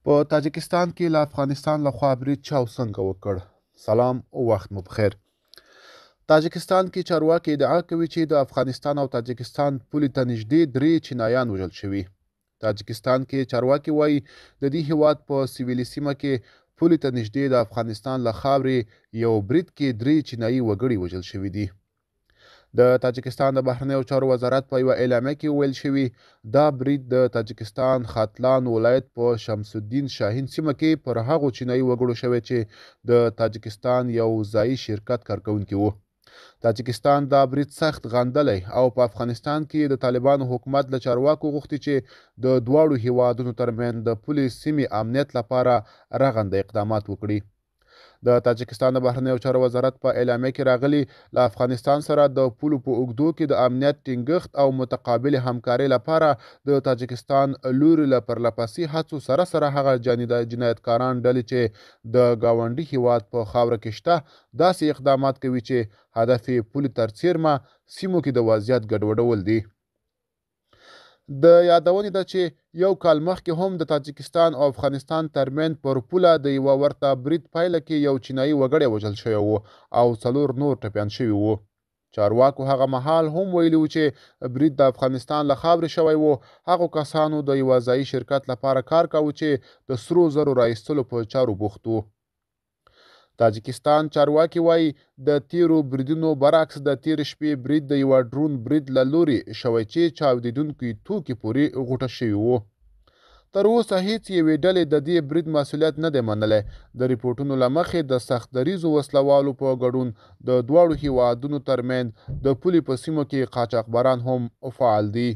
په تاجکستان کې له افغانستان لخوا برید چا او څنګه وکړ؟ سلام او وخت مو بخیر. تاجکستان کې چارواکي ادعا کوي چې د افغانستان او تاجکستان پولې ته نږدې 3 چینایان وژل شوي. تاجکستان کې چارواکي وایي د دې هیواد په سویلي سیمه کې پولې ته نږدې د افغانستان له خاورې یو برید کې 3 چینایي وګړي وژل شوي دي. د تاجکستان د بهرنیو چارو وزارت په یوه اعلامیه کې ویل شوي دا برید د تاجکستان خاتلان ولایت په شمس الدین شاهین سیمه کې پر هغو چینایي وګړو شوی چې د تاجکستان یو ځایي شرکت کارکوونکي وو. تاجکستان دا برید سخت غندلی او په افغانستان کې د طالبانو حکومت له چارواکو غوښتي چې د دواړو هیوادونو ترمنځ د پولې سیمې امنیت لپاره رغنده اقدامات وکړي. د تاجکستان د بهرنیو چارو وزارت په اعلامیه کې راغلي له افغانستان سره د پولو په اوږدو کې د امنیت ټینګښت او متقابل همکارۍ لپاره د تاجکستان لوري له پرلهپسې هڅو سره هغه جنایتکاران ډلې چې د ګاونډي هیواد په خاوره کې شته داسې اقدامات کوي چې هدف یې پولې تر څیرمه سیمو کې د وضعیت ګډوډول دي. د یادونې ده چې یو کال مخکې هم د تاجکستان او افغانستان ترمنځ پر پوله د یوه ورته برید پایله کې یو چینایي وګړی وژل شوی و او 4 نور ټپیان شوي وو. چارواکو هغه مهال هم ویلي و چې برید د افغانستان له خاورې شوی و. هغو کسانو د یوه ځایي شرکت لپاره کار کاوه چې د سرو زرو رایستلو په چارو بوخت و. تاجکستان چارواکي وایي د تیرو بریدونو برعکس د تیرې شپې برید د یوه ډرون برید له لورې شوی چې چاودیدونکي توکي پورې غوټه شوي وو. تر اوسه هیڅ یوې ډلې د دې برید مسؤلیت نه دی منلی. د ریپورټونو له مخې د سخت دریځو وسلوالو په ګډون د دواړو هیوادونو ترمنځ د پولې په سیمو کې قاچاقبران هم فعال دي.